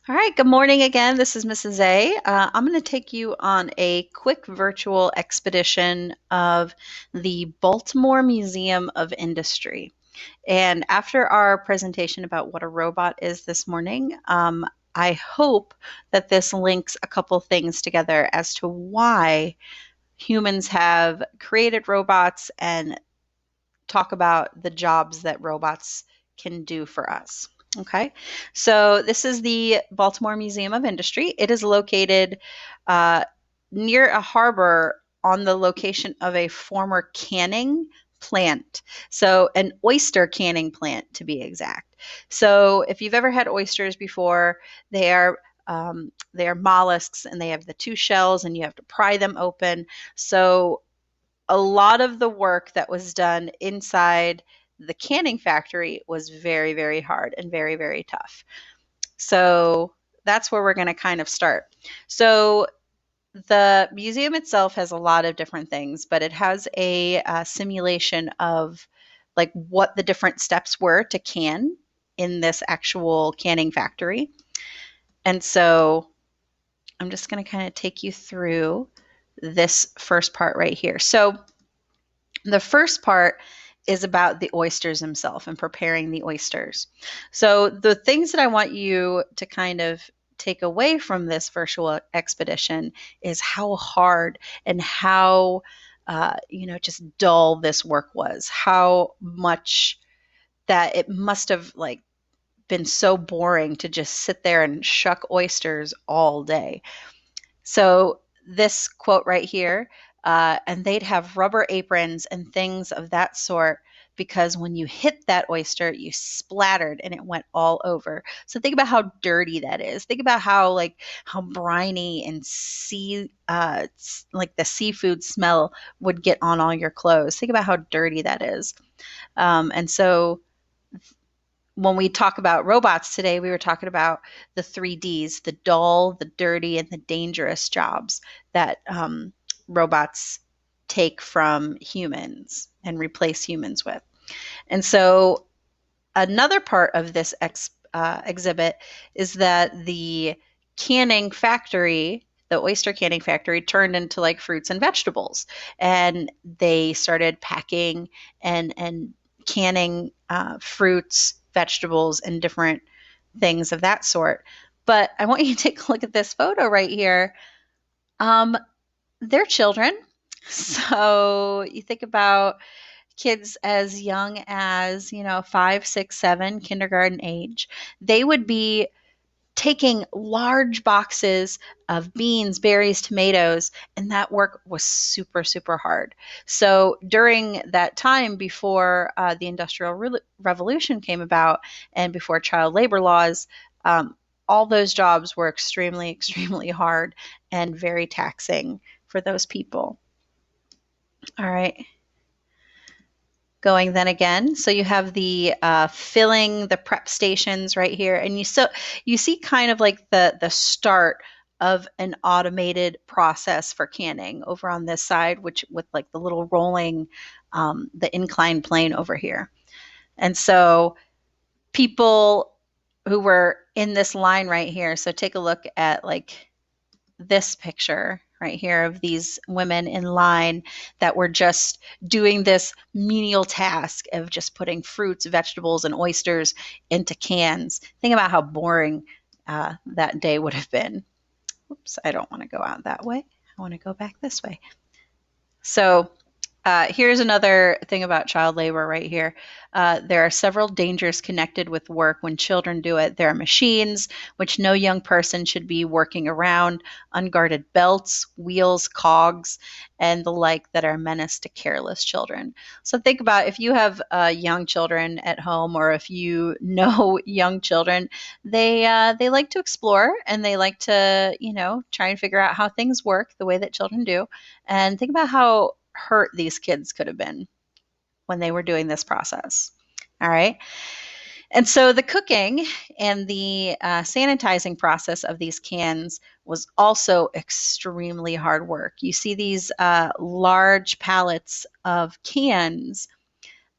All right, good morning again. This is Mrs. A. I'm going to take you on a quick virtual expedition of the Baltimore Museum of Industry. And after our presentation about what a robot is this morning, I hope that this links a couple things together as to why humans have created robots and talk about the jobs that robots can do for us. Okay, so this is the Baltimore Museum of Industry. It is located uh, near a harbor on the location of a former canning plant. So, an oyster canning plant to be exact. So, if you've ever had oysters before, they are they are mollusks and they have the two shells and you have to pry them open. So a lot of the work that was done inside the canning factory was very, very hard and very, very tough. So that's where we're going to kind of start. So the museum itself has a lot of different things, but it has a simulation of like what the different steps were to can in this actual canning factory. And so I'm just going to kind of take you through this first part right here. So the first part is about the oysters themselves and preparing the oysters. So, the things that I want you to kind of take away from this virtual expedition is how hard and how, just dull this work was. How much that it must have like been so boring to just sit there and shuck oysters all day. So this quote right here, and they'd have rubber aprons and things of that sort because when you hit that oyster, you splattered and it went all over. So think about how dirty that is. Think about how briny and like the seafood smell would get on all your clothes. Think about how dirty that is. And so when we talk about robots today, we were talking about the three Ds: the dull, the dirty, and the dangerous jobs that robots take from humans and replace humans with. And so, another part of this exhibit is that the canning factory, the oyster canning factory, turned into like fruits and vegetables, and they started packing and canning fruits, vegetables, and different things of that sort. But I want you to take a look at this photo right here. Um, they're children. So you think about kids as young as, 5, 6, 7, kindergarten age. They would be taking large boxes of beans, berries, tomatoes, and that work was super, super hard. So during that time before the Industrial Revolution came about and before child labor laws, all those jobs were extremely, extremely hard and very taxing for those people. All right. Going then again. So you have the filling, the prep stations right here, and you see kind of like the start of an automated process for canning over on this side, which with like the little rolling, the inclined plane over here. And so people who were in this line right here. So take a look at like this picture right here of these women in line that were just doing this menial task of just putting fruits, vegetables, and oysters into cans. Think about how boring that day would have been. Oops, I don't want to go out that way. I want to go back this way. So here's another thing about child labor right here. There are several dangers connected with work when children do it. There are machines, which no young person should be working around, unguarded belts, wheels, cogs, and the like that are menace to careless children. So think about if you have young children at home, or if you know young children, they like to explore and they like to try and figure out how things work the way that children do. And think about how hurt these kids could have been when they were doing this process. All right. And so the cooking and the sanitizing process of these cans was also extremely hard work. You see these large pallets of cans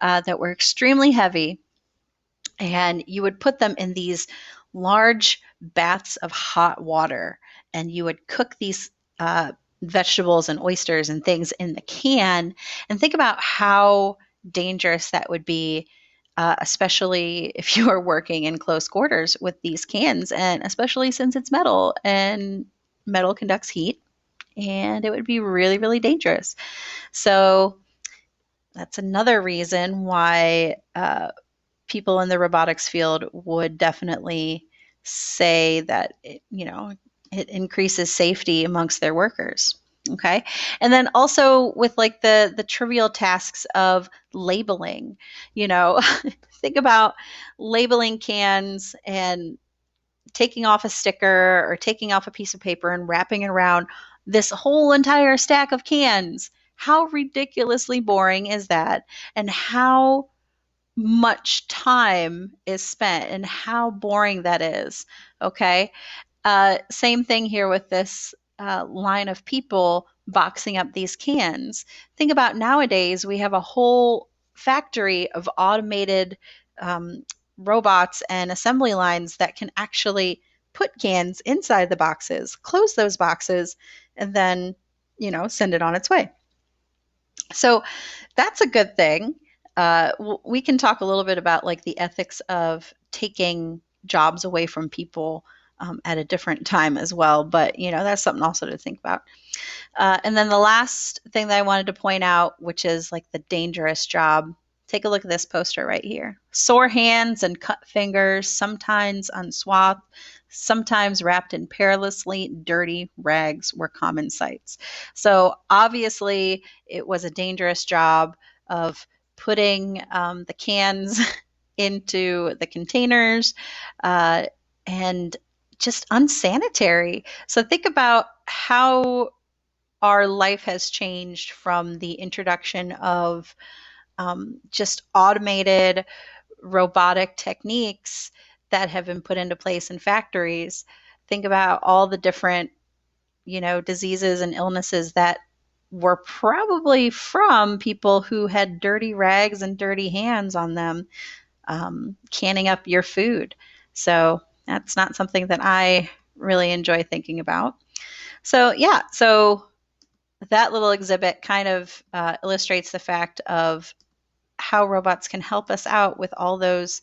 that were extremely heavy, and you would put them in these large baths of hot water, and you would cook these uh, vegetables and oysters and things in the can. And think about how dangerous that would be, especially if you are working in close quarters with these cans, and especially since it's metal and metal conducts heat, and it would be really, really dangerous. So that's another reason why people in the robotics field would definitely say that it increases safety amongst their workers. Okay. And then also with like the trivial tasks of labeling, you know, think about labeling cans and taking off a sticker or taking off a piece of paper and wrapping it around this whole entire stack of cans. How ridiculously boring is that? And how much time is spent and how boring that is. Okay. Same thing here with this line of people boxing up these cans. Think about nowadays, we have a whole factory of automated um, robots and assembly lines that can actually put cans inside the boxes, close those boxes, and then, send it on its way. So that's a good thing. We can talk a little bit about like the ethics of taking jobs away from people at a different time as well. But that's something also to think about. And then the last thing that I wanted to point out, which is like the dangerous job. Take a look at this poster right here. Sore hands and cut fingers, sometimes unswathed, sometimes wrapped in perilously dirty rags were common sights. So obviously, it was a dangerous job of putting the cans into the containers and just unsanitary. So think about how our life has changed from the introduction of just automated robotic techniques that have been put into place in factories. Think about all the different, diseases and illnesses that were probably from people who had dirty rags and dirty hands on them, canning up your food. So that's not something that I really enjoy thinking about. So, yeah, so that little exhibit kind of illustrates the fact of how robots can help us out with all those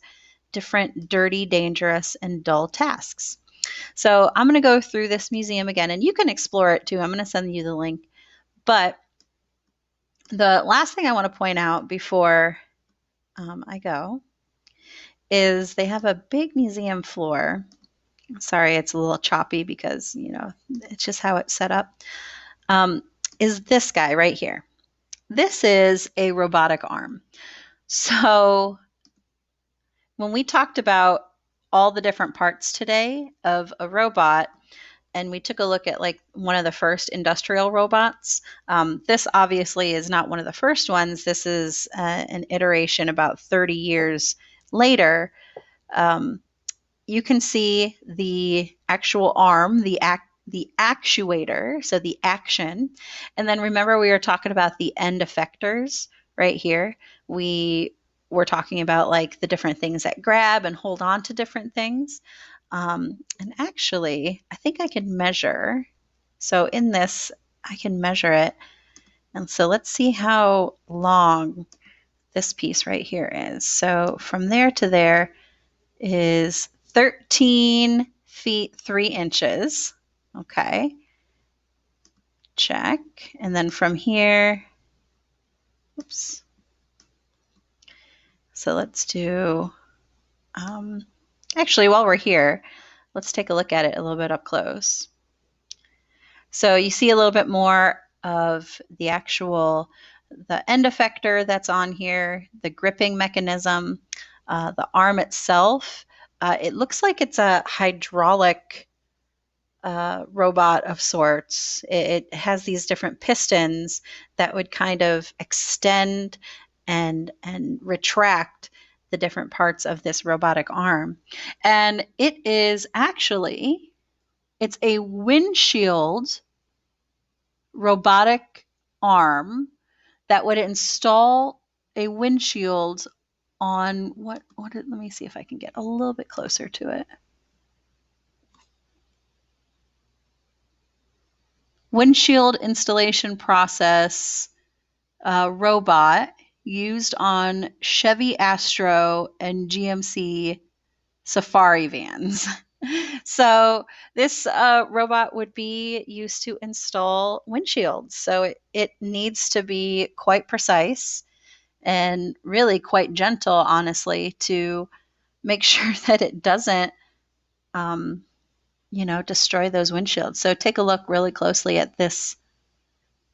different dirty, dangerous, and dull tasks. So I'm going to go through this museum again, and you can explore it too. I'm going to send you the link. But the last thing I want to point out before I go is they have a big museum floor. Sorry, it's a little choppy because, it's just how it's set up. Is this guy right here. This is a robotic arm. So when we talked about all the different parts today of a robot, and we took a look at like one of the first industrial robots. This obviously is not one of the first ones. This is an iteration about 30 years later. Um, you can see the actual arm, the actuator, so the action. And then remember we were talking about the end effectors right here. We were talking about like the different things that grab and hold on to different things. And actually, I think I can measure. So in this, I can measure it. And so let's see how long this piece right here is. So from there to there is 13 feet 3 inches. Okay. Check. And then from here, oops. So let's do, actually, while we're here, let's take a look at it a little bit up close. So you see a little bit more of the end effector that's on here, the gripping mechanism, the arm itself. It looks like it's a hydraulic robot of sorts. It has these different pistons that would kind of extend and retract the different parts of this robotic arm. And it's a windshield robotic arm that would install a windshield on let me see if I can get a little bit closer to it. windshield installation process robot used on Chevy Astro and GMC Safari vans. So this robot would be used to install windshields. So it needs to be quite precise and really quite gentle, honestly, to make sure that it doesn't, um, destroy those windshields. So take a look really closely at this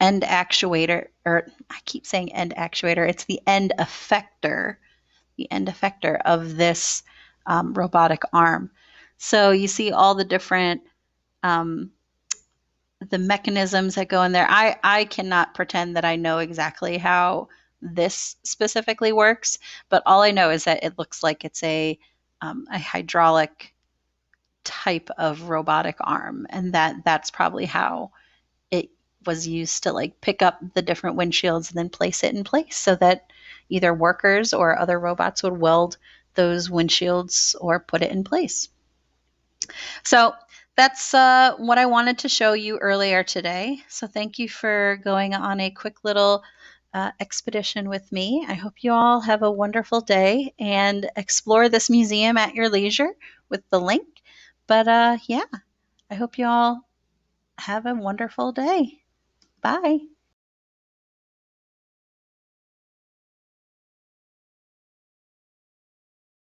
end actuator, or I keep saying end actuator, it's the end effector of this robotic arm. So you see all the different um, the mechanisms that go in there. I cannot pretend that I know exactly how this specifically works, but all I know is that it looks like it's a hydraulic type of robotic arm, and that's probably how it was used to like pick up the different windshields and then place it in place so that either workers or other robots would weld those windshields or put it in place. So that's what I wanted to show you earlier today. So thank you for going on a quick little expedition with me. I hope you all have a wonderful day and explore this museum at your leisure with the link. But yeah, I hope you all have a wonderful day. Bye.